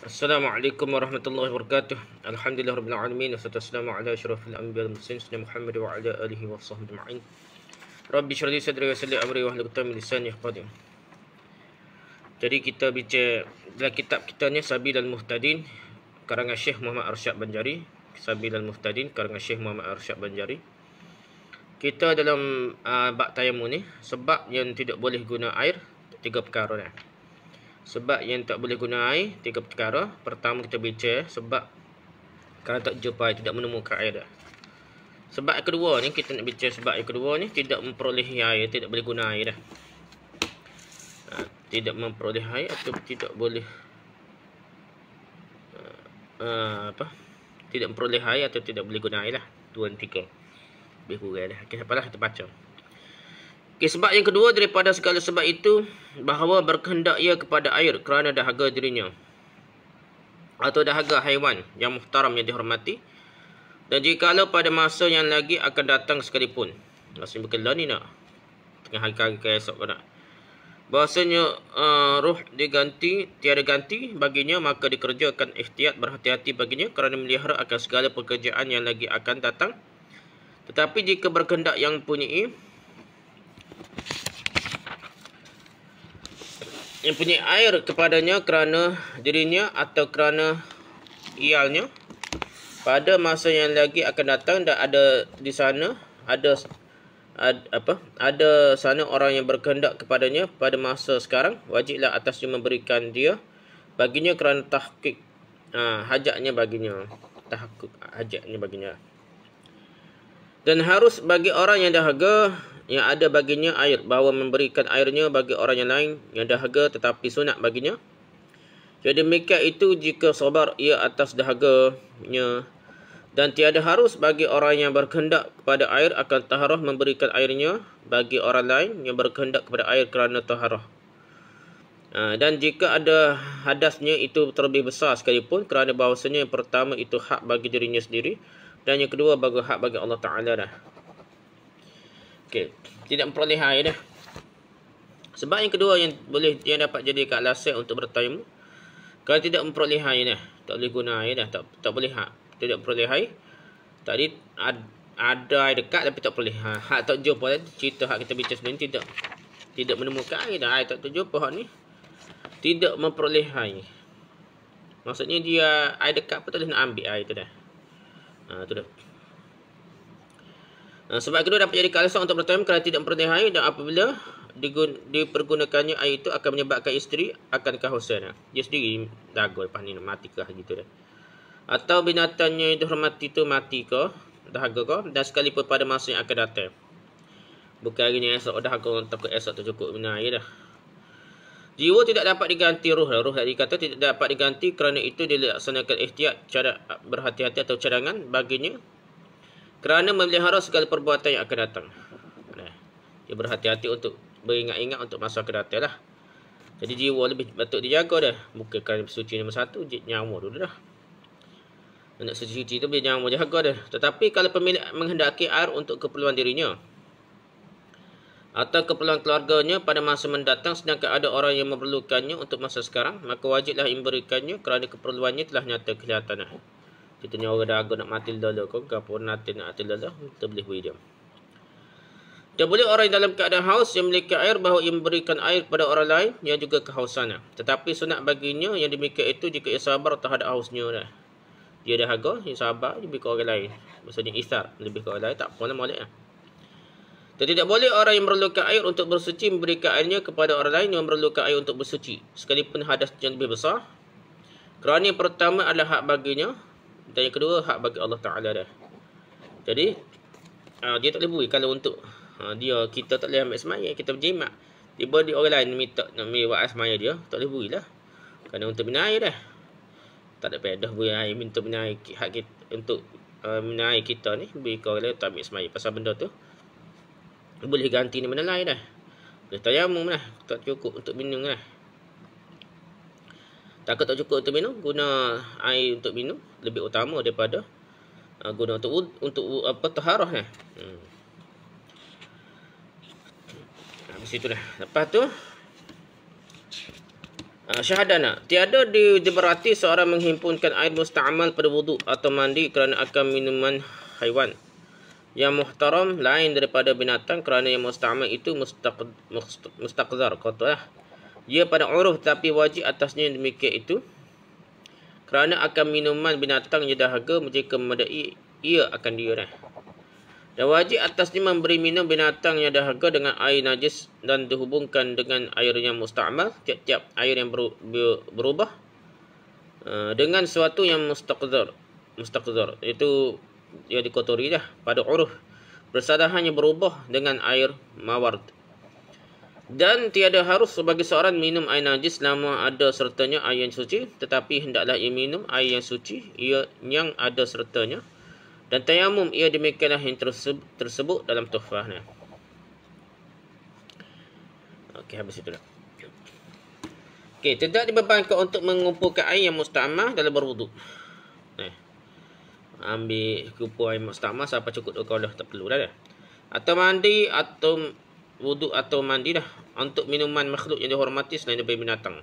Assalamualaikum warahmatullahi wabarakatuh. Alhamdulillah rabbil alamin wassalatu wassalamu ala asyrafil anbiya'i wal mursalin sayyidina Muhammad wa ala alihi wa sahbihi ajma'in. Rabbi shrah li sadri wa yassir li amri wahlul 'uqdatam min lisani yafqahu. Jadi kita bicara dalam kitab kita ni Sabilal Muhtadin karangan Syekh Muhammad Arsyad Banjari. Sabilal Muhtadin karangan Syekh Muhammad Arsyad Banjari. Kita dalam bab tayamum ni sebab yang tidak boleh guna air tiga perkara ni. Sebab yang tak boleh guna air, tiga perkara. Pertama kita bicara sebab kerana tak jumpa air, tidak menemukan air dah. Sebab yang kedua ni, kita nak bicara sebab yang kedua ni, tidak memperolehi air, tidak boleh guna air dah. Tidak memperoleh air atau tidak boleh tidak memperoleh air atau tidak boleh guna air lah. Dua dan tiga. Lebih kurang dah. Okay, apalah kita baca. Okay, sebab yang kedua daripada segala sebab itu, bahawa berkehendak ia kepada air kerana dahaga dirinya atau dahaga haiwan yang muhtaram yang dihormati, dan jikalau pada masa yang lagi akan datang sekalipun, maksudnya bukan lah ni nak tengah hari ke esok kau nak, bahasanya roh diganti, tiada ganti baginya, maka dikerjakan ihtiyat berhati-hati baginya kerana melihara akan segala pekerjaan yang lagi akan datang. Tetapi jika berkehendak yang mempunyai air kepadanya kerana dirinya atau kerana ialnya pada masa yang lagi akan datang, dan ada di sana ada sana orang yang berkehendak kepadanya pada masa sekarang, wajiblah atasnya memberikan dia baginya kerana tahqiq hajatnya baginya, tahqiq hajatnya baginya. Dan harus bagi orang yang dahaga yang ada baginya air, bahawa memberikan airnya bagi orang yang lain yang dahaga tetapi sunat baginya. Jadi demikian itu jika sabar ia atas dahaganya, dan tiada harus bagi orang yang berkehendak kepada air akan taharah memberikan airnya bagi orang lain yang berkehendak kepada air kerana taharah. Dan jika ada hadasnya itu terlebih besar sekalipun, kerana bahawasanya yang pertama itu hak bagi dirinya sendiri, dan yang kedua bagi hak bagi Allah Ta'ala dah. Okey, tidak memperoleh air dah. Sebab yang kedua yang dapat jadi alasan untuk bertayamum, kalau tidak memperoleh air dah, tak boleh guna air dah, tak boleh hak, tidak memperoleh air. Tadi ada air dekat tapi tak boleh. Hak tak jumpa tadi, cerita hak kita bincang sebelum ni, tidak menemukan air dah. Air tak terjumpa, hak ni tidak memperoleh air. Maksudnya dia air dekat pun tak boleh nak ambil air tu dah. Tu dah. Sebab kedua dapat jadi alasan untuk bertayamum kerana tidak memperoleh air, dan apabila dipergunakannya air itu akan menyebabkan isteri akan kehausan. Dia sendiri dahaga lepas ni nak mati ke gitu dah. Atau binatangnya yang dihormati itu mati ke, dahaga ke, dan sekalipun pada masa yang akan datang. Bukan hari ni esok dahaga, takut esok tu cukup minum air dah. Jiwa tidak dapat diganti roh dah. Roh tadi kata tidak dapat diganti, kerana itu dilaksanakan ihtiyat, berhati-hati atau cadangan baginya kerana memelihara segala perbuatan yang akan datang. Dia berhati-hati untuk beringat-ingat untuk masa akan datang lah. Jadi jiwa lebih patut dijaga dah. Bukan kerana suci nombor satu, nyawa dulu dah. Nak suci tu bila nyawa jaga dah. Tetapi kalau pemilik menghendaki air untuk keperluan dirinya atau keperluan keluarganya pada masa mendatang, sedangkan ada orang yang memerlukannya untuk masa sekarang, maka wajiblah memberikannya kerana keperluannya telah nyata kelihatan. Kita ni orang dahaga nak mati lala kau, kapur nanti nak mati lala, kita boleh beri dia. Dan boleh orang dalam keadaan haus yang memiliki air, bahawa ia memberikan air kepada orang lain yang juga kehausannya. Tetapi sunat baginya yang demikian itu jika ia sabar terhadap hausnya dah. Dia dahaga, dia sabar, dia beri ke orang lain. Maksudnya isar, lebih ke orang lain, tak apa lah molek lah. Dan tidak boleh orang yang memerlukan air untuk bersuci memberikan airnya kepada orang lain yang memerlukan air untuk bersuci, sekalipun hadas yang lebih besar. Kerana yang pertama adalah hak baginya, dan yang kedua hak bagi Allah Ta'ala dah. Jadi dia tak boleh beri kalau untuk kita tak boleh ambil semaya, kita berjimat, tiba di orang lain minta nak ambil buat semaya dia, tak boleh beri lah. Kerana untuk minum air dah, tak ada pedah beri air, minta minum air, hak kita untuk minum air kita ni beri ke orang lain tak ambil semaya. Pasal benda tu boleh ganti ni mana lain dah. Boleh tayamum lah, tak cukup untuk minum lah. Takut tak cukup untuk minum, guna air untuk minum lebih utama daripada guna untuk apa, taharah lah. Habis itu dah. Lepas tu Syahadana. Tiada diberati seorang menghimpunkan air musta'mal pada wuduk atau mandi kerana akan minuman haiwan yang muhtaram lain daripada binatang, kerana yang musta'mal itu mustaqzar, kotor lah. Ia pada uruf tapi wajib atasnya demikian itu kerana akan minuman binatang yang dahaga jika memadai ia akan dia. Dan wajib atasnya memberi minum binatang yang dahaga dengan air najis dan dihubungkan dengan air yang musta'mal, tiap-tiap air yang berubah dengan sesuatu yang mustaqzar, itu dia dikotori dah pada uruf, bersadahannya berubah dengan air maward. Dan tiada harus sebagai seorang minum air najis selama ada sertanya air yang suci, tetapi hendaklah ia minum air yang suci yang ada sertanya. Dan tayamum ia demikianlah yang tersebut dalam tuhfah ni. Okey, habis itulah. Okey, tidak dibebankan untuk mengumpulkan air yang musta'mal dalam berwuduk. Ambil kumpul air musta'mal sampai cukup kalau dah tak perlu dah. Atau mandi atau wuduk atau mandi dah untuk minuman makhluk yang dihormati selain daripada binatang.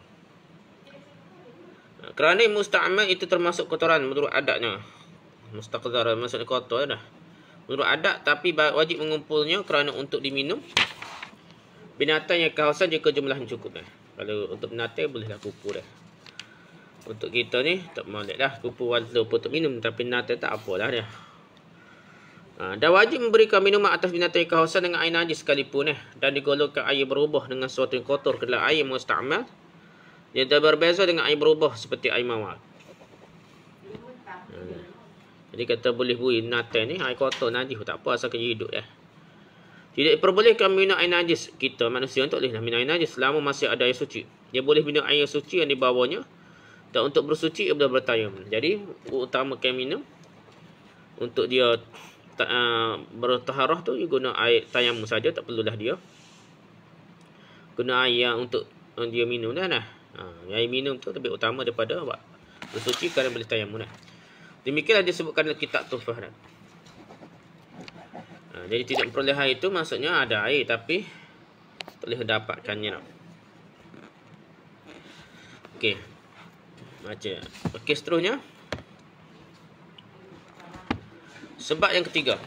Kerana musta'mal itu termasuk kotoran menurut adatnya. Mustaqzar maksudnya kotor dah. Menurut adat, tapi wajib mengumpulnya kerana untuk diminum binatang yang kehausan jika jumlahnya cukup dah. Kalau untuk binatang bolehlah kumpul dah. Untuk kita ni tak boleh dah kumpul walaupun untuk minum, tapi binatang tak apalah dia. Dan wajib memberikan minuman atas binatang yang kehausan dengan air najis sekalipun dan digolongkan air berubah dengan sesuatu yang kotor ke dalam air musta'mal. Dia dah berbeza dengan air berubah seperti air mawar. Jadi kata boleh bui binatang ni air kotor najis tak apa asal kerja hidup dah. Tidak diperbolehkan minum air najis. Kita manusia tak boleh minum air najis selama masih ada air suci. Dia boleh minum air suci yang dibawanya, dan untuk bersuci ia boleh bertayamum. Jadi utamakan minum untuk dia bertaharah tu dia guna air tayamum saja, tak perlulah dia guna air untuk dia minum dah nah. Air minum tu lebih utama daripada bersuci kerana boleh tayamum dah. Demikianlah disebutkan dalam kitab tuhfah dah. Jadi tidak memperoleh air itu maksudnya ada air tapi boleh dapatkannya. Okey. Baca. Okey, seterusnya. Sebab yang ketiga.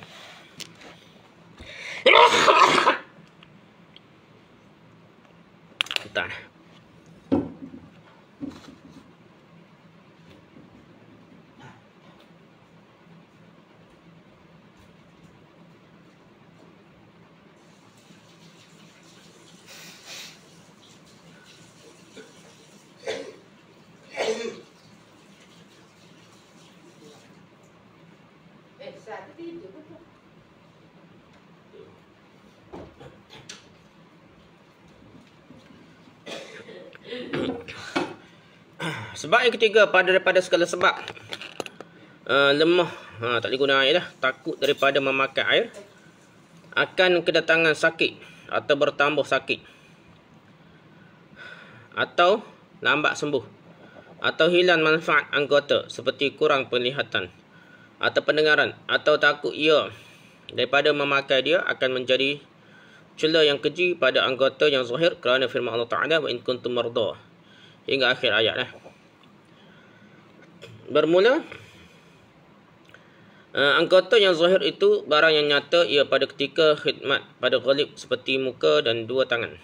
Bentar. Sebab yang ketiga daripada segala sebab lemah, tak boleh guna air dah, takut daripada memakan air, akan kedatangan sakit atau bertambah sakit, atau lambat sembuh, atau hilang manfaat anggota seperti kurang penglihatan atau pendengaran, atau takut ia daripada memakai dia akan menjadi celah yang keji pada anggota yang zahir kerana firman Allah Ta'ala wa in kuntum marda hingga akhir ayat dah. Bermula anggota yang zahir itu barang yang nyata ia pada ketika khidmat pada ghalib seperti muka dan dua tangan.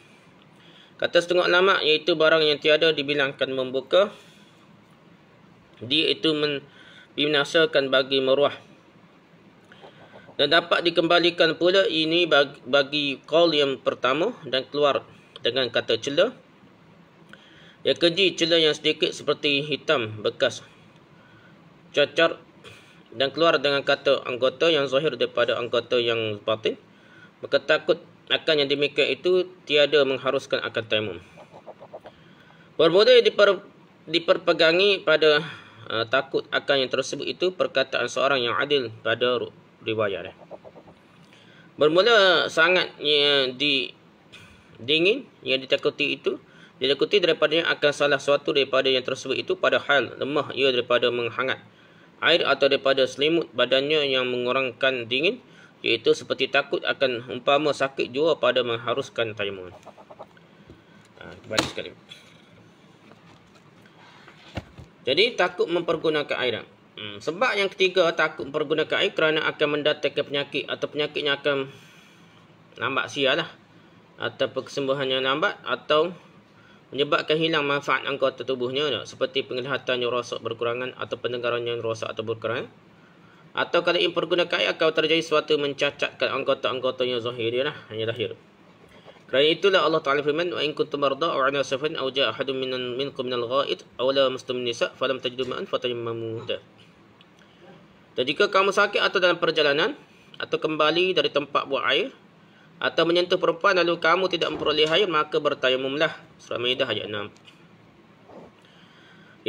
Kata setengah ulama iaitu barang yang tiada dibilangkan membuka, dia itu membinasakan bagi meruah. Dan dapat dikembalikan pula ini bagi qaul yang pertama dan keluar dengan kata celah. Yang keji celah yang sedikit seperti hitam bekas cacar dan keluar dengan kata anggota yang zahir daripada anggota yang batin. Maka takut akan yang demikian itu tiada mengharuskan akan tayamum. Bermula diperpegangi pada takut akan yang tersebut itu perkataan seorang yang adil pada riwayat. Bermula sangatnya dingin yang ditakuti itu, ditakuti daripadanya akan salah suatu daripada yang tersebut itu pada hal lemah ia daripada menghangat air atau daripada selimut badannya yang mengurangkan dingin, iaitu seperti takut akan umpama sakit jua pada mengharuskan tayamum. Kembali sekali. Jadi takut mempergunakan air. Sebab yang ketiga, takut mempergunakan air kerana akan mendatangkan penyakit atau penyakitnya akan lambat sial lah, atau kesembuhannya lambat, atau menyebabkan hilang manfaat anggota tubuhnya seperti penglihatannya rosak berkurangan atau pendengarannya rosak atau berkurangan. Atau kalau ia pergunakan air akan terjadi sesuatu mencacatkan anggota-anggotanya zahir lah, hanya lahir. Kerana itulah Allah Ta'ala firman, wa in kuntum marda aw ala safarin aw jaa ahadun minkum minal ghaid aw lamastum nisa falam tajidu ma'an fatayammamu. Dan jika kamu sakit atau dalam perjalanan atau kembali dari tempat buang air atau menyentuh perempuan lalu kamu tidak memperoleh air, maka bertayamumlah. Surah Maidah ayat 6.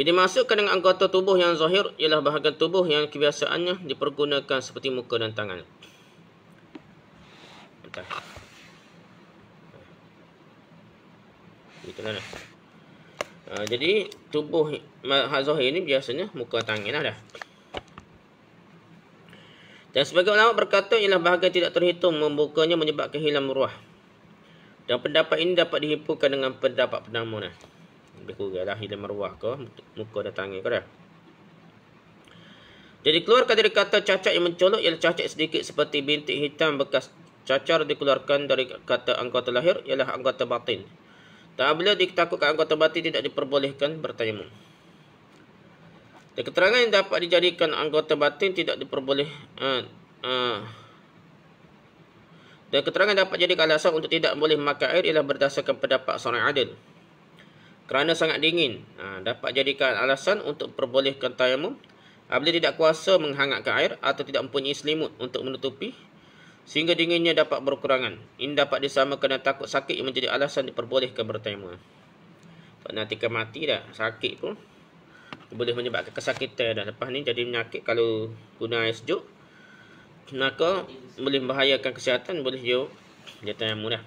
Jadi dimasukkan dengan anggota tubuh yang zahir ialah bahagian tubuh yang kebiasaannya dipergunakan seperti muka dan tangan. Itulah dah. Jadi tubuh zahir ini biasanya muka tangan lah dah. Dan sebagai ulama berkata ialah bahagian tidak terhitung membukanya menyebabkan hilang ruah. Dan pendapat ini dapat dihimpunkan dengan pendapat pertama dah. Lebih kurang lah hilang ruah ke muka dan tangan ke dah. Jadi keluarkan dari kata cacat yang mencolok ialah cacat sedikit seperti bintik hitam bekas cacar dikeluarkan dari kata anggota lahir ialah anggota batin. Dan apabila ditakutkan anggota batin tidak diperbolehkan bertayamum. Dan keterangan yang dapat dijadikan anggota batin tidak diperboleh dan keterangan dapat jadikan alasan untuk tidak boleh memakai air ialah berdasarkan pendapat seorang adil. Kerana sangat dingin, dapat jadikan alasan untuk perbolehkan tayamum apabila tidak kuasa menghangatkan air atau tidak mempunyai selimut untuk menutupi sehingga dinginnya dapat berkurangan. Ini dapat disamakan dengan takut sakit yang menjadi alasan diperbolehkan bertayamum. Nanti ke mati dah, sakit pun boleh menyebabkan kesakitan dah. Lepas ni jadi penyakit kalau guna air sejuk, maka boleh membahayakan kesihatan, boleh dia tayamum dah.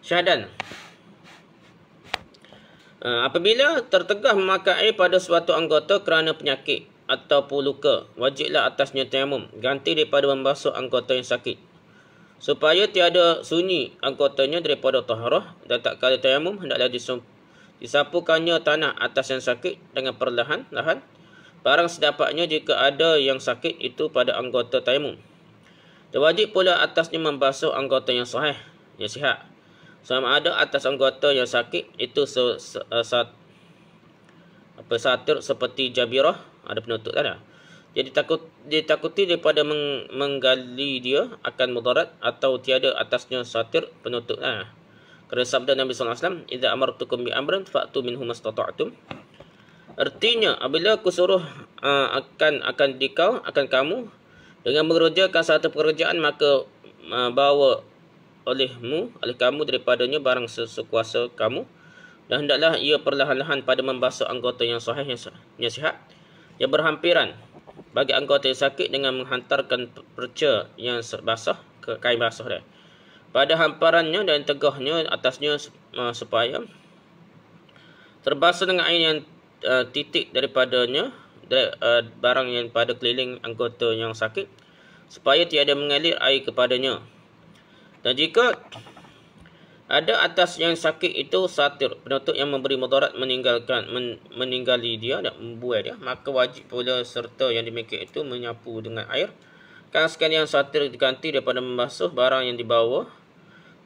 Syahadan. Apabila tertegah memakai air pada suatu anggota kerana penyakit ataupun luka, wajiblah atasnya tayamum, ganti daripada membasuh anggota yang sakit, supaya tiada sunyi anggotanya daripada taharah. Dan tak kala tayamum, hendaklah disapukannya tanah atas yang sakit dengan perlahan-lahan barang sedapatnya jika ada yang sakit itu pada anggota tayamum. Dan wajib pula atasnya membasuh anggota yang sahih, yang sihat, sama ada atas anggota yang sakit itu satir seperti jabirah, ada penutup dah. Jadi ditakuti daripada menggali dia akan mudarat atau tiada atasnya satir penutup dah. Kerana sabda Nabi SAW, "Idza amartukum bi amrin fa'tu minhu mastata'tum." Artinya, apabila aku suruh akan kamu dengan mengerjakan satu pekerjaan, maka bawa oleh kamu daripadanya barang sekuasa kamu, dan hendaklah ia perlahan-lahan pada membasuh anggota yang sahih yang sihat yang berhampiran bagi anggota yang sakit dengan menghantarkan perca yang basah ke kain basah dia pada hamparannya dan tegahnya atasnya supaya terbasuh dengan air yang titik daripadanya barang yang pada keliling anggota yang sakit supaya tiada mengalir air kepadanya. Dan jika ada atas yang sakit itu satir penutup yang memberi mudarat meninggali dia dan membuai dia, maka wajib pula serta yang demikian itu menyapu dengan air. Kan sekalian satir diganti daripada membasuh barang yang dibawa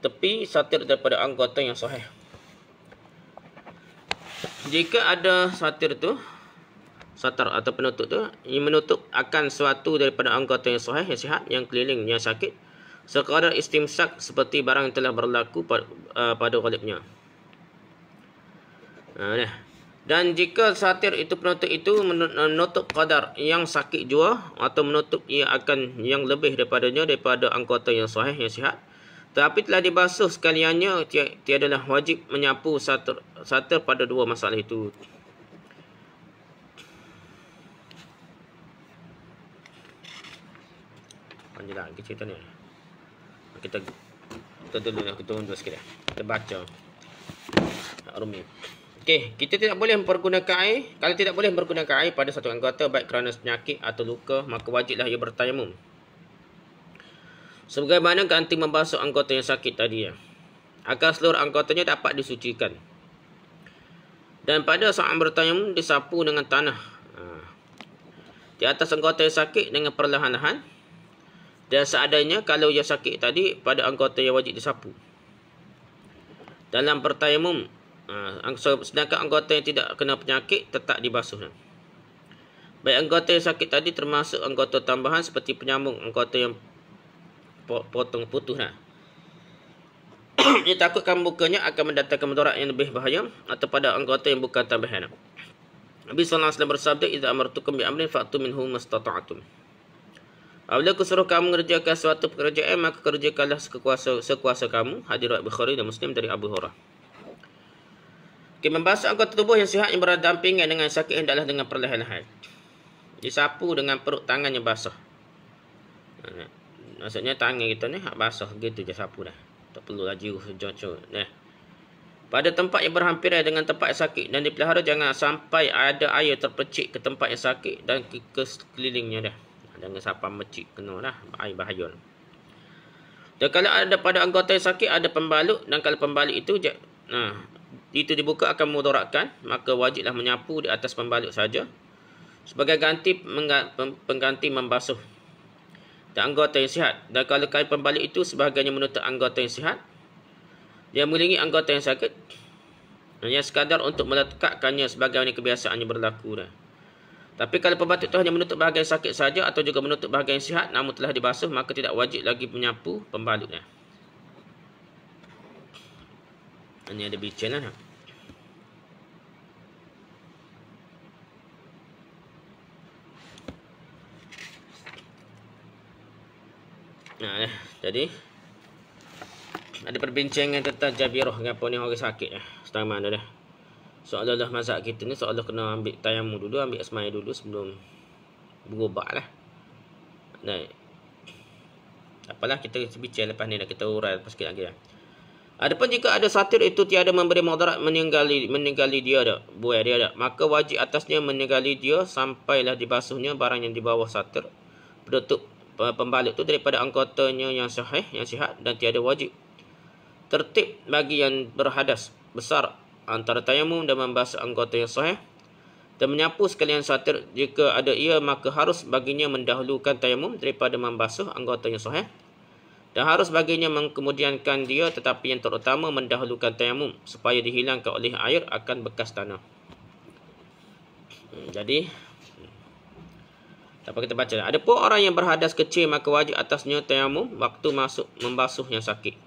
tepi satir daripada anggota yang sahih. Jika ada satir atau penutup tu yang menutup akan suatu daripada anggota yang sahih yang sihat yang keliling yang sakit sekadar istimsak seperti barang yang telah berlaku pada ghalibnya. Dan jika satir itu penutup itu menutup qadar yang sakit jua atau menutup ia akan yang lebih daripadanya daripada anggota yang sahih yang sihat, tapi telah dibasuh sekaliannya, tiadalah wajib menyapu satir pada dua masalah itu. Panjanglah cerita ni. Kita tunggu sikit dah. Kita baca. Rumi. Okey, kita tidak boleh mempergunakan air. Kalau tidak boleh mempergunakan air pada satu anggota baik kerana penyakit atau luka, maka wajiblah ia bertayamum. Sebagaimana ganti membasuh anggota yang sakit tadi ya. Agar seluruh anggotanya dapat disucikan. Dan pada saat bertayamum disapu dengan tanah di atas anggota yang sakit dengan perlahan-lahan. Dan seadanya kalau yang sakit tadi pada anggota yang wajib disapu. Dalam bertayamum, sedangkan anggota yang tidak kena penyakit tetap dibasuh. Baik anggota yang sakit tadi termasuk anggota tambahan seperti penyambung, anggota yang potong putus. Dia takutkan bukanya akan mendatangkan mudarat yang lebih bahaya atau pada anggota yang bukan tambahan. Nabi sallallahu alaihi wasallam bersabda, "Idza amartukum bi amrin fa'tu minhu mastata'tum." Apabila aku suruh kamu mengerjakan suatu pekerjaan, maka kerjakanlah sekuasa kamu. Hadis riwayat Bukhari dan Muslim dari Abu Hurairah. Membasuh anggota tubuh yang sihat yang berdampingan dengan sakit hendaklah dengan perlahan-lahan. Disapu dengan perut tangan yang basah. Maksudnya tangan kita ni basah gitu je sapu dah. Tak perlu laju jauh-jauh. Pada tempat yang berhampiran dengan tempat yang sakit dan dipelihara, jangan sampai ada air terpercik ke tempat yang sakit dan ke sekelilingnya dah. Jangan sampai mecik kena lah, air bahaya. Dan kalau ada pada anggota yang sakit ada pembalut, dan kalau pembalut itu itu dibuka akan memudaratkan, maka wajiblah menyapu di atas pembalut saja sebagai pengganti membasuh dan anggota yang sihat. Dan kalau kain pembalut itu sebahagiannya menutup anggota yang sihat, dia mengelilingi anggota yang sakit, hanya sekadar untuk meletakkannya sebagaimana kebiasaannya berlaku dah. Tapi kalau pembalut itu hanya menutup bahagian sakit saja atau juga menutup bahagian sihat namun telah dibasuh, maka tidak wajib lagi menyapu pembalutnya. Ini ada bincang jadi ada perbincangan tentang jabirah apa ni orang sakit setengah mana dah. Seolah-olah mazhab kita ni seolah kena ambil tayamum dulu, ambil asmai dulu sebelum berubat lah. Apalah kita bincang lepas ni dah, kita urai lepas sikit lagi. Adapun jika ada satir itu tiada memberi mudarat meninggali dia dah, buai dia dah, maka wajib atasnya meninggali dia sampailah dibasuhnya barang yang di bawah satir penutup pembalut tu daripada anggotanya yang sahih, yang sihat, dan tiada wajib tertib bagi yang berhadas besar antara tayamum dan membasuh anggota yang sahih dan menyapu sekalian satir. Jika ada ia, maka harus baginya mendahulukan tayamum daripada membasuh anggota yang sahih, dan harus baginya mengkemudiankan dia, tetapi yang terutama mendahulukan tayamum supaya dihilangkan oleh air akan bekas tanah. Jadi apa kita baca? Adapun orang yang berhadas kecil, maka wajib atasnya tayamum waktu masuk membasuh yang sakit.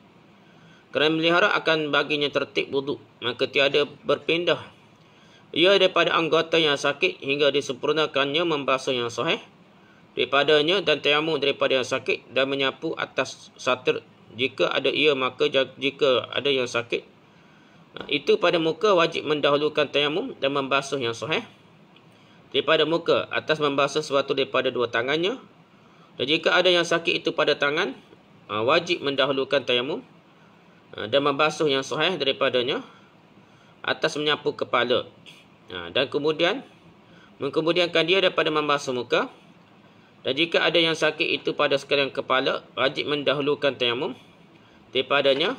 Kerana melihara akan baginya tertib wuduk, maka tiada berpindah ia daripada anggota yang sakit hingga disempurnakannya membasuh yang sahih daripadanya dan tayamum daripada yang sakit dan menyapu atas satir jika ada ia, maka jika ada yang sakit itu pada muka, wajib mendahulukan tayamum dan membasuh yang sahih daripada muka atas membasuh sesuatu daripada dua tangannya. Dan jika ada yang sakit itu pada tangan, wajib mendahulukan tayamum dan membasuh yang sahih daripadanya atas menyapu kepala, dan kemudian mengkemudiankan dia daripada membasuh muka. Dan jika ada yang sakit itu pada sekalian kepala, wajib mendahulukan tayamum daripadanya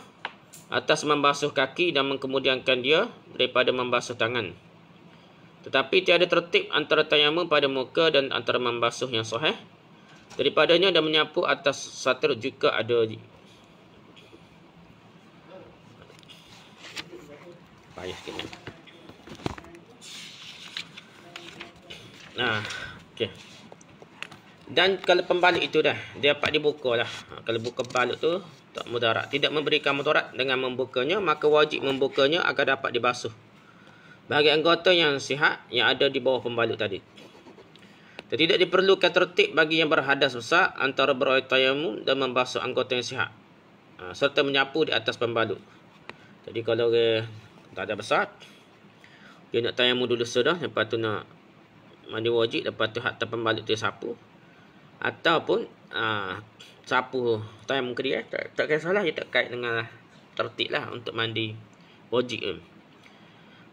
atas membasuh kaki dan mengkemudiankan dia daripada membasuh tangan. Tetapi tiada tertib antara tayamum pada muka dan antara membasuh yang sahih daripadanya dan menyapu atas satir jika ada. Payah sikit. Okey. Dan kalau pembalut itu dah, dia dapat dibuka lah. Kalau buka pembalut tu tak mudarat, tidak memberikan mudarat dengan membukanya, maka wajib membukanya agar dapat dibasuh bagi anggota yang sihat yang ada di bawah pembalut tadi. Dan tidak diperlukan tertib bagi yang berhadas besar antara bertayamum dan membasuh anggota yang sihat serta menyapu di atas pembalut. Jadi kalau tak ada besar, dia nak tayamum dulu sudah, lepas tu nak mandi wajib, lepas tu hatta pembalut tu sapu, ataupun sapu tayamum ke dia, tak kisahlah, dia tak kait dengan tertib lah untuk mandi wajib.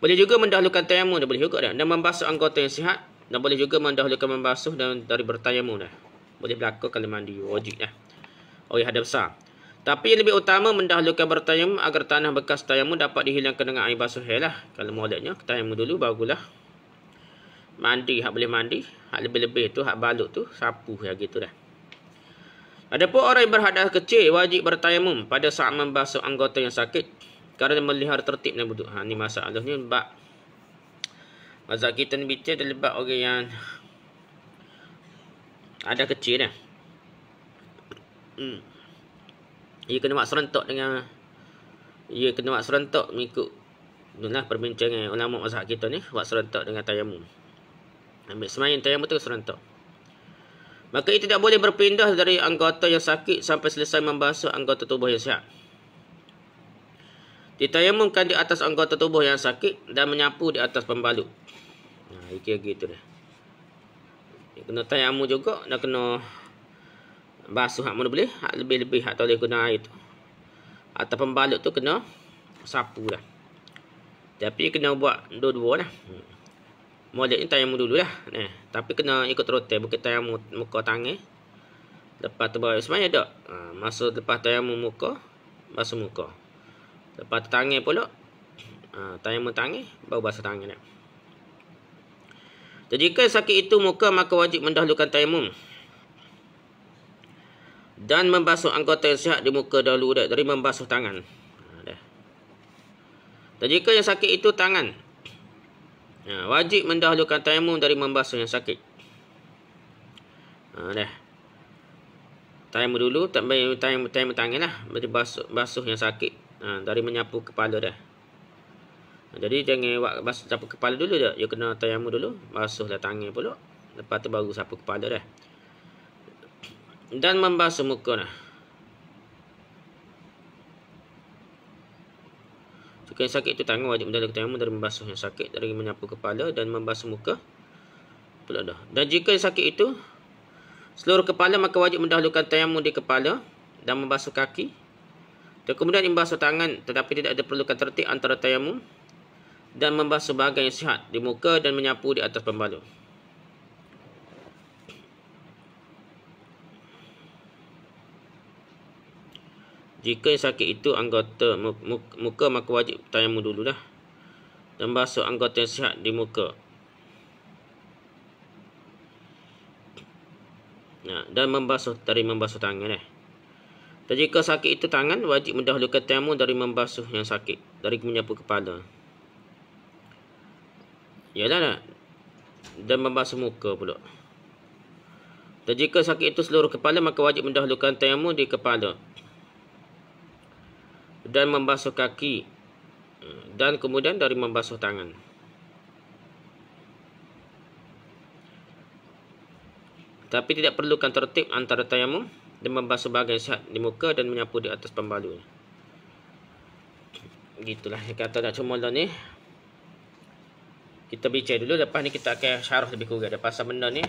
Boleh juga mendahulukan tayamum, dia boleh juga dah, dan membasuh anggota yang sihat, dan boleh juga mendahulukan membasuh dan dari bertayamum dah. Boleh berlaku kalau mandi wajib dah. Oleh hadas besar. Tapi yang lebih utama mendahulukan bertayamum agar tanah bekas tayamum dapat dihilangkan dengan air basuh lah. Kalau moleknya tayamum dulu barulah mandi. Hak boleh mandi, hak lebih-lebih tu hak balut tu sapu ya gitu dah. Adapun orang yang berhadas kecil wajib bertayamum pada saat membasuh anggota yang sakit kerana melihara tertib dan wuduk. Ni masalahnya bab mazhab kita ni bincang dalam bab orang yang ada kecil dah. Ia kena buat serentak dengan mengikut itulah perbincangan ulama mazhab kita ni, buat serentak dengan tayamum. Ambil sembahyang tayamum tu serentak. Maka ia tidak boleh berpindah dari anggota yang sakit sampai selesai membasuh anggota tubuh yang sihat. Ditayamumkan di atas anggota tubuh yang sakit dan menyapu di atas pembalut. Kira gitu dah. Kena tayamum juga dan kena basuh hak mana boleh, hak lebih-lebih hak tak boleh guna air tu. Atau pembalut tu kena sapu lah. Tapi kena buat dua-dua lah. Molek ni tayamum dulu lah. Tapi kena ikut rotel, bukan tayamum muka tangan. Lepas tu baru sebenarnya tak. Masa lepas tayamum muka, basuh muka. Lepas tu tangan pula, tayamum tangan, baru basuh tangan dah. Dan jika sakit itu muka, maka wajib mendahulukan tayamum dan membasuh anggota yang sihat di muka dahulu dari membasuh tangan. Dan jika yang sakit itu tangan, wajib mendahulukan tayamum dari membasuh yang sakit. Tayamum dulu, tayamum tangan lah, berarti basuh yang sakit, dari menyapu kepala dah. Jadi jangan buat basuh sapu kepala dulu dah. You kena tayamum dulu, basuhlah tangan pula, lepas tu baru sapu kepala dah. Dan membasuh muka dah. Jika yang sakit itu tangan, wajib mendahulukan tayamum dari membasuh yang sakit, dari menyapu kepala dan membasuh muka pula dah. Dan jika yang sakit itu seluruh kepala, maka wajib mendahulukan tayamum di kepala dan membasuh kaki. Dan kemudian membasuh tangan, tetapi tidak diperlukan tertib antara tayamum dan membasuh bahagian yang sihat di muka dan menyapu di atas pembalut. Jika yang sakit itu anggota muka, maka wajib tayamum dulu dah. Dan basuh anggota yang sihat di muka. Dan membasuh tangan dah. Dan jika sakit itu tangan, wajib mendahulukan tayamum dari membasuh yang sakit, dari menyapu kepala. Yalah. Dan membasuh muka pula. Dan jika sakit itu seluruh kepala, maka wajib mendahulukan tayamum di kepala dan membasuh kaki, dan kemudian dari membasuh tangan. Tapi tidak perlukan tertib antara tayamum dan membasuh bahagian sihat di muka dan menyapu di atas pembalut. Gitulah yang kata nak cuma ni. Kita bincang dulu, lepas ni kita akan syarah lebih kurang dah. Pasal benda ni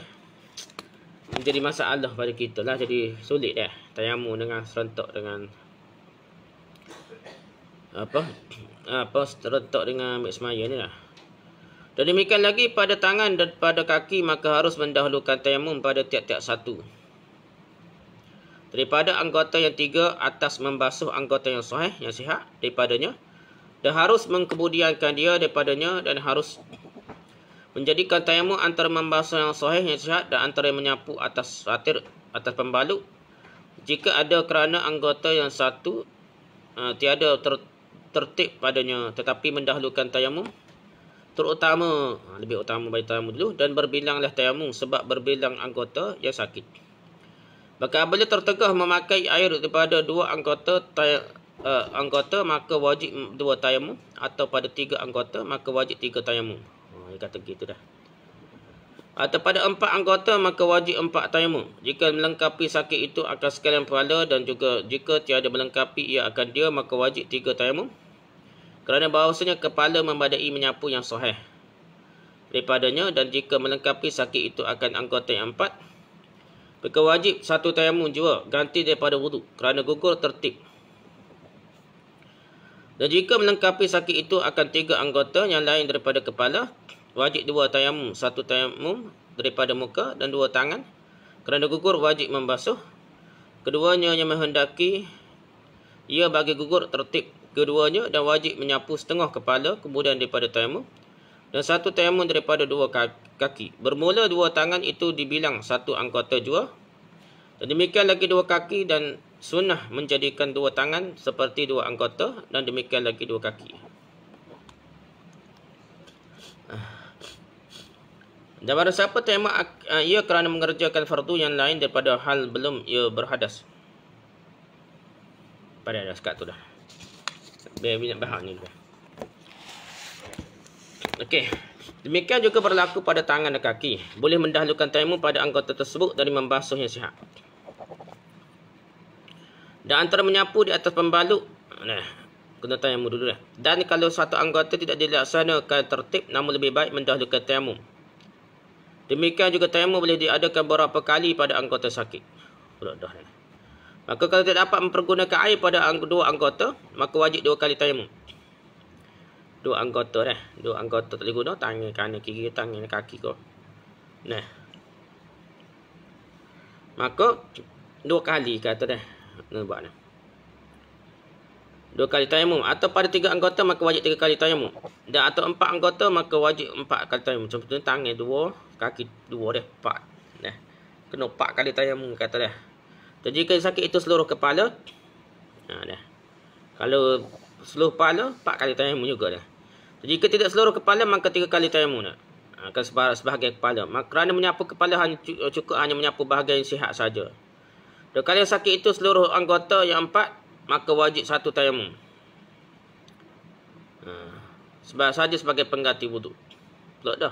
menjadi masalah pada kita lah, jadi sulit dah tayamum dengan serentak dengan serentak dengan ambil semaya ni lah. Dan demikian lagi pada tangan dan pada kaki, maka harus mendahulukan tayamum pada tiap-tiap satu daripada anggota yang tiga atas membasuh anggota yang sahih, yang sihat daripadanya, dan harus mengkemudiankan dia daripadanya, dan harus menjadikan tayamum antara membasuh yang sahih, yang sihat, dan antara yang menyapu atas satir, atas pembalut, jika ada kerana anggota yang satu tiada tertib padanya, tetapi mendahulukan tayamum terutama, lebih utama bagi tayamum dulu, dan berbilanglah tayamum sebab berbilang anggota yang sakit. Maka apabila tertegah memakai air daripada dua anggota maka wajib dua tayamum, atau pada tiga anggota maka wajib tiga tayamum. Dia kata gitu dah. Atau pada empat anggota maka wajib empat tayamum. Jika melengkapi sakit itu akan sekalian kepala, dan juga jika tiada melengkapi ia akan dia, maka wajib tiga tayamum. Kerana bahawasanya kepala membadai menyapu yang sahih daripadanya, dan jika melengkapi sakit itu akan anggota yang empat, maka wajib satu tayamum jua ganti daripada wuduk kerana gugur tertib. Dan jika melengkapi sakit itu akan tiga anggota yang lain daripada kepala, wajib dua tayamum, satu tayamum daripada muka dan dua tangan. Kerana gugur wajib membasuh keduanya yang menghendaki Ia bagi gugur tertib keduanya dan wajib menyapu setengah kepala kemudian daripada tayamum dan satu tayamum daripada dua kaki. Bermula dua tangan itu dibilang satu anggota jua. Dan demikian lagi dua kaki dan sunnah menjadikan dua tangan seperti dua anggota dan demikian lagi dua kaki. Dan barang siapa tayamum ia kerana mengerjakan fardu yang lain daripada hal belum ia berhadas. Pada dah sekat tu dah. Biar minyak bahak ni dah. Okey. Demikian juga berlaku pada tangan dan kaki. Boleh mendahulukan tayamum pada anggota tersebut dari membasuh yang sihat. Dan antara menyapu di atas pembalut, kena tayamum dulu dah. Dan kalau satu anggota tidak dilaksanakan tertib, namun lebih baik mendahulukan tayamum. Demikian juga tayamum boleh diadakan beberapa kali pada anggota sakit. Maka kalau tidak dapat mempergunakan air pada dua anggota, maka wajib dua kali tayamum. Dua anggota dah. Dua anggota tak boleh guna. Tangan kanan kiri, tangan kaki kau. Nah. Maka dua kali kata dah. Nampak dah. Dua kali tayamum. Atau pada tiga anggota maka wajib tiga kali tayamum. Dan atau empat anggota maka wajib empat kali tayamum. Contohnya tangan dua, kaki dua dah. Empat. Nah. Kena empat kali tayamum kata dah. Dan jika sakit itu seluruh kepala. Dah. Kalau seluruh kepala, empat kali tayamum juga dah. Jika tidak seluruh kepala, maka tiga kali tayamum nak. Akan sebahagian kepala. Maka kerana menyapu kepala cukup hanya menyapu bahagian yang sihat saja. Dan kalau sakit itu seluruh anggota yang empat, maka wajib satu tayamum. Saja sebagai pengganti wuduk. Pula dah.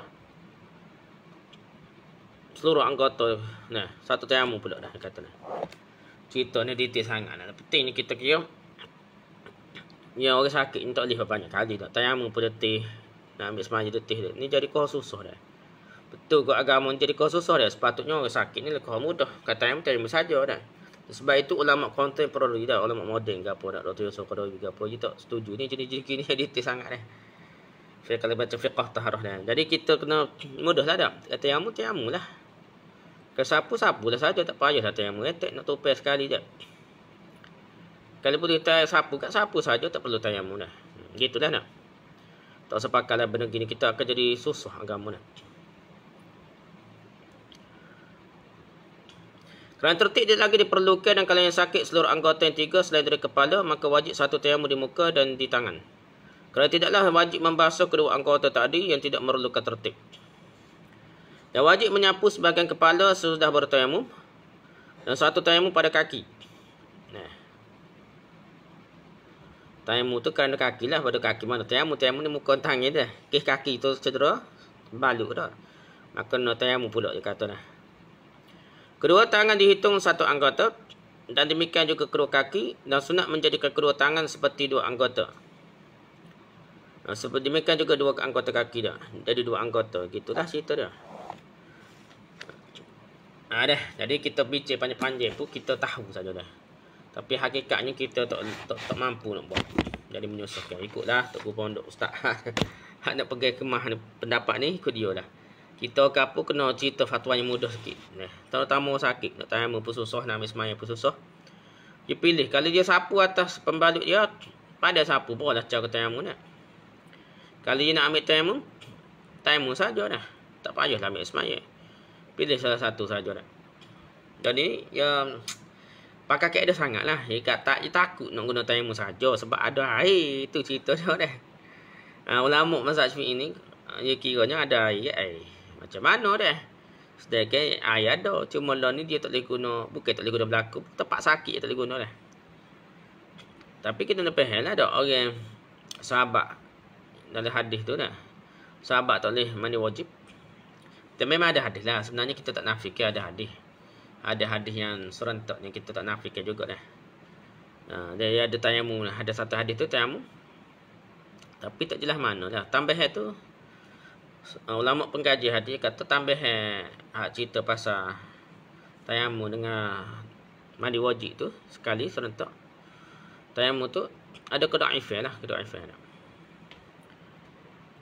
Seluruh anggota. Nah, satu tayamum pula dah. Kata dah. Cerita ni detail sangat. Penting ni kita kira. Ya orang sakit ni tak boleh banyak kali tak. Tayamum pun letih. Nak ambil semaya letih dia. Ni jadi kau susah dah. Betul kot agama ni jadi kau susah dah. Sepatutnya orang sakit ni lebih mudah. Kata tayamum saja dah. Sebab itu ulama kontemporari dah. Ulama moden ke apa dah. Dr. Yusuf Qadawi ke apa. Dia tak setuju. Ni jenis-jenis ni detail sangat dah. Saya kalau baca fiqah taharah dah. Jadi kita kena mudah lah dah. Tayamum lah. Kalau sapu lah saja. Tak payah lah tayamum. Tak nak topel sekali je. Kalau boleh sapu saja, tak perlu tayamum dah. Gitulah nak. Tak sepakat lah benda gini, kita akan jadi susah agama dah. Kerana tertib dia lagi diperlukan dan kalau yang sakit seluruh anggota yang tiga selain dari kepala, maka wajib satu tayamum di muka dan di tangan. Kerana tidaklah wajib membasuh kedua anggota tadi yang tidak memerlukan tertib. Dan wajib menyapu sebahagian kepala sesudah bertayamum dan satu tayamum pada kaki. Nah. Tayamum tu kerana kaki lah. Pada kaki mana tayamum ni muka tangan dah. Kaki tu cedera balut dah. Maka kena tayamum pula dia kata dah. Kedua tangan dihitung satu anggota dan demikian juga kedua kaki dan sunat menjadikan kedua tangan seperti dua anggota. Seperti demikian juga dua anggota kaki dah. Jadi dua anggota. Gitulah cerita dia. Dah. Jadi kita bincang panjang-panjang pun kita tahu saja dah. Tapi hakikatnya kita tak mampu nak buat. Jadi menyusahkan. Ikutlah Tok Guru Pondok Ustaz. Hak nak pergi kemah pendapat ni ikut dia lah. Kita ke apa kena cerita fatwa yang mudah sikit. Terutama sakit. Nak tayamum pun susah. Nak ambil semayang pun susah. Dia pilih. Kalau dia sapu atas pembalut dia. Pada sapu pun lah cara tayamum nak. Kalau dia nak ambil tayamum saja dah. Tak payahlah ambil semayang. Pilih salah satu saja dah. Jadi ya... Pakai kek dia sangat lah. Dia takut nak guna tayamum saja. Sebab ada air. Itu cerita dia dah. Ulama mazhab Syafi'i ni. Dia kiranya ada air. Macam mana dah. Sedangkan air ada. Cuma lah ni dia tak boleh guna. Bukan tak boleh guna berlaku. Tempat sakit tak boleh guna dah. Tapi kita nak faham lah. Ada orang sahabat. Dalam hadis tu dah. Sahabat tak boleh mandi wajib. Dan memang ada hadis lah. Sebenarnya kita tak nafikan ada hadis. Ada hadis yang serentak yang kita tak nafikan juga dah. Dia ada tayamum lah. Ada satu hadis tu tayamum. Tapi tak jelas mana lah. Tambahan tu ulama pengkaji hadis kata tambahan cerita pasal tayamum dengan mandi wajib tu sekali serentak. Tayamum tu ada kedaifan lah,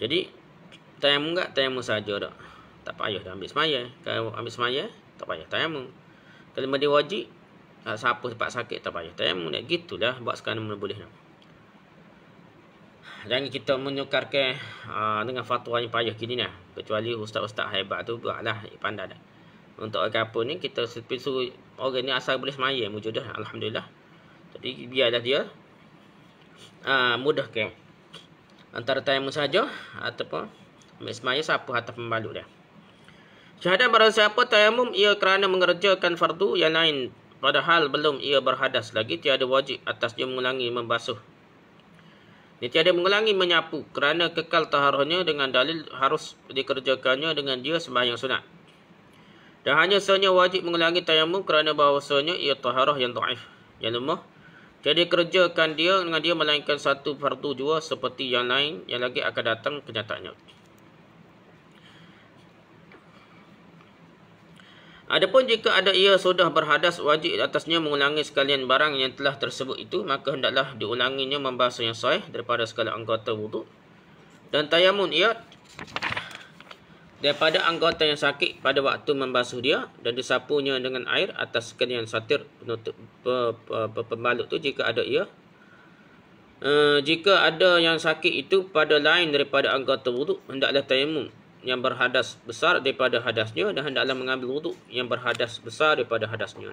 Jadi tayamum enggak tayamum saja dak. Tak payah dah ambil semaya. Kalau ambil semaya tak payah tayamum. Kalau mandi wajib sapu tempat sakit tak payah. Tayamum nak gitulah buat sekarang mana boleh dah. Jangan kita menukar ke dengan fatwa yang payah gini nah. Kecuali ustaz-ustaz hebat tu buatlah pandai dah. Untuk apa ni kita suruh orang ni asal boleh semaya wujud dah, alhamdulillah. Jadi biarlah dia mudah ke antara tayamum saja ataupun ambil semaya sapu atas pembalut dia. Syahadat barang siapa tayamum ia kerana mengerjakan fardu yang lain padahal belum ia berhadas lagi, tiada wajib atas dia mengulangi membasuh. Dia tiada mengulangi menyapu kerana kekal taharahnya dengan dalil harus dikerjakannya dengan dia sembahyang sunat. Dan hanya sahnya wajib mengulangi tayamum kerana bahawasanya ia taharah yang dhaif, yang lemah. Jadi kerjakan dia dengan dia melainkan satu fardu jua seperti yang lain yang lagi akan datang kenyataannya. Adapun jika ada ia sudah berhadas, wajib atasnya mengulangi sekalian barang yang telah tersebut itu, maka hendaklah diulanginya membasuh yang sahih daripada segala anggota wuduk. Dan tayamun ia daripada anggota yang sakit pada waktu membasuh dia dan disapunya dengan air atas sekalian satir penutup pembalut tu jika ada ia. Jika ada yang sakit itu pada lain daripada anggota wuduk, hendaklah tayamum yang berhadas besar daripada hadasnya dan hendaklah mengambil wuduk yang berhadas besar daripada hadasnya.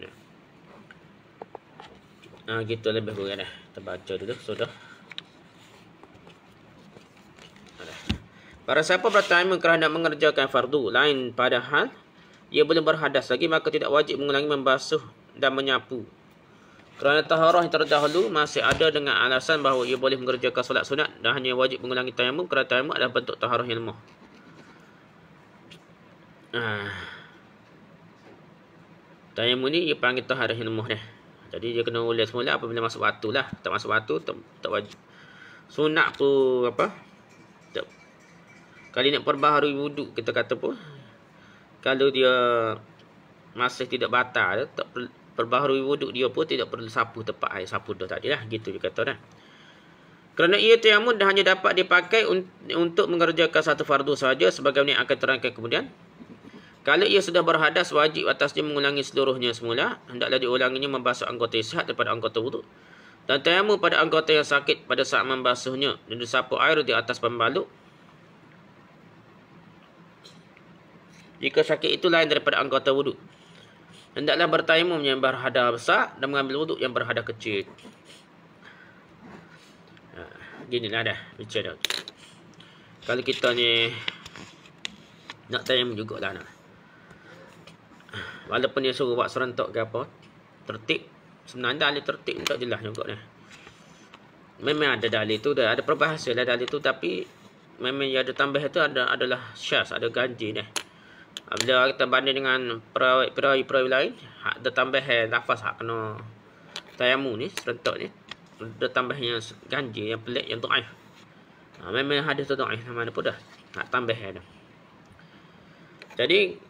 Gitu lebih kurang dah. Kita baca dulu sudah. Para siapa bertayamum kerana mengerjakan fardu lain padahal ia belum berhadas lagi, maka tidak wajib mengulangi membasuh dan menyapu. Kerana taharah yang terdahulu masih ada dengan alasan bahawa ia boleh mengerjakan solat sunat dan hanya wajib mengulangi tayamum kerana tayamum adalah bentuk taharah yang lemah. Tayamum ni dia panggil taharah yang lemah dah. Jadi dia kena ulas semula apabila masuk waktu lah. Tak masuk waktu tak wajib. Sunat pun apa? Kali nak perbaharui wuduk kita kata pun, kalau dia masih tidak batal, tak perbaharui wuduk dia pun tidak perlu sapu tepat air sapu dah tadi lah. Gitu dia kata dah. Kerana ia tayamum dah hanya dapat dipakai untuk mengerjakan satu fardu sahaja sebagaimana akan terangkan kemudian. Kalau ia sudah berhadas, wajib atasnya mengulangi seluruhnya semula. Hendaklah diulanginya membasuh anggota yang sihat daripada anggota wuduk. Dan tayamum pada anggota yang sakit pada saat membasuhnya dan disapu air di atas pembalut. Jika sakit itu lain daripada anggota wuduk, hendaklah bertayamum yang berhadas besar dan mengambil wuduk yang berhadas kecil. Ginilah dah bicara. Kalau kita ni nak tayamum jugalah nak. Walaupun dia suruh buat serentak ke apa, tertib. Sebenarnya dalil tertib tak jelas juga ni. Memang ada dalil tu, ada perbahasan lah dalil tu, tapi memang yang ada tambah itu adalah syas, ada ganji ni. Bila kita banding dengan perawi-perawi lain, ada tambah lafaz hak kena tayamum ni, serentak ni, ada tambah yang ganji, yang pelik, yang dhaif. Memang hadis tu dhaif mana pun dah. Hak tambah dah. Jadi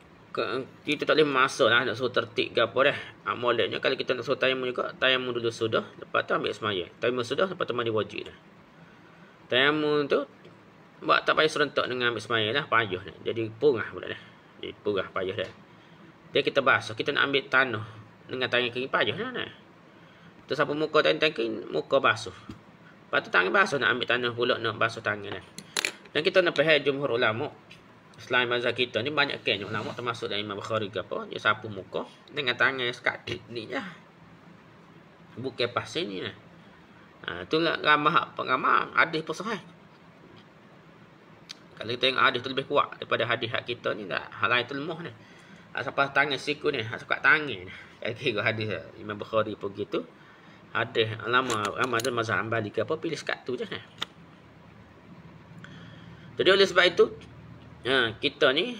kita tak boleh masuk lah nak suruh tertib ke apa dah. Moleknya kalau kita nak suruh tayamum juga, tayamum dulu sudah, lepas tu ambil semaya. Tayamum sudah, lepas tu mandi wajib dah. Tayamum tu buat tak payah serentak dengan ambil semaya lah, payah dah. Jadi purah pula dah. Jadi purah payah dah. Dia kita basuh, kita nak ambil tanah dengan tangan kering payah dah. Kita sapu muka tangan kering, muka basuh. Lepas tu tangan basuh nak ambil tanah pula nak basuh tangan dah. Dan kita nak faham jumhur ulama selain mazhab kita ni banyak kan ulama termasuk dari Imam Bukhari ke apa, dia sapu muka dengan tangan sekat ni je. Bukan pasal ni lah. Itulah ramah pengamah hadis pun sahih. Kalau kita tengok hadis tu lebih kuat daripada hadis hak kita ni, tak hal lain tu lemah ni. Sampai tangan siku ni, sekat tangan ni. Kalau kira hadis Imam Bukhari pun gitu. Hadis ulama ramah dan mazhab Hambali ke apa, pilih sekat tu je ni. Jadi oleh sebab itu kita ni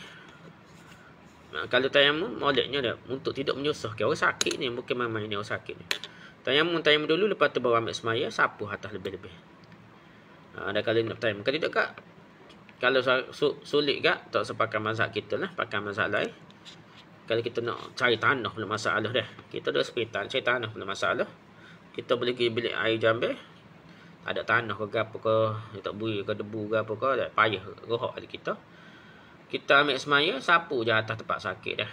kalau tayamum moleknya dah untuk tidak menyusahkan orang sakit ni, bukan main-main ni orang sakit ni. Tayamum dulu, lepas tu baru ambil semaya, sapu atas lebih-lebih. Ada kali nak tayamum. Kalau tidak kak, kalau sulit kak, tak sepakai mazhab kita lah, pakai mazhab lain. Kalau kita nak cari tanah pula masalah dah. Kita dah sepitan cari tanah pula masalah. Kita boleh pergi bilik air jambil. Ada tanah ke apa ke, tak bui ke debu ke apa ke, payah rohak ada kita. Kita ambil semaya, sapu je atas tempat sakit dah.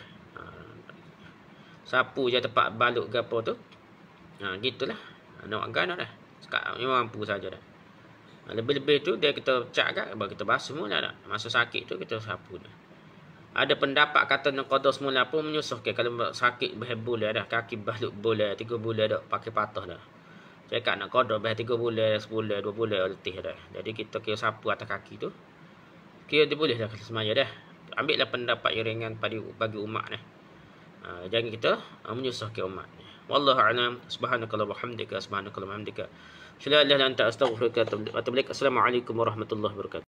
Sapu je tempat balut ke apa tu. Gitulah. Nak gana dah. Sekarang memang mampu saja dah. Lebih-lebih tu dia kita cat kan, baru kita basuh mula dah. Masa sakit tu kita sapu dah. Ada pendapat kata nak qada semula pun menyusahkan. Kalau sakit berbulan dah, kaki balut bulan, 3 bulan dah pakai patah dah. Cakap nak qada bah 3 bulan, sebulan, 2 bulan letih dah. Jadi kita kira sapu atas kaki tu. Kira dia boleh dah semaya dah. Ambillah pendapat yang ringan bagi umat dah. Jangan kita menyusahkan umat. Wallahu a'lam. Subhanakallahumma wa bihamdika, subhanakallahumma wa bihamdika. Assalamualaikum warahmatullahi wabarakatuh.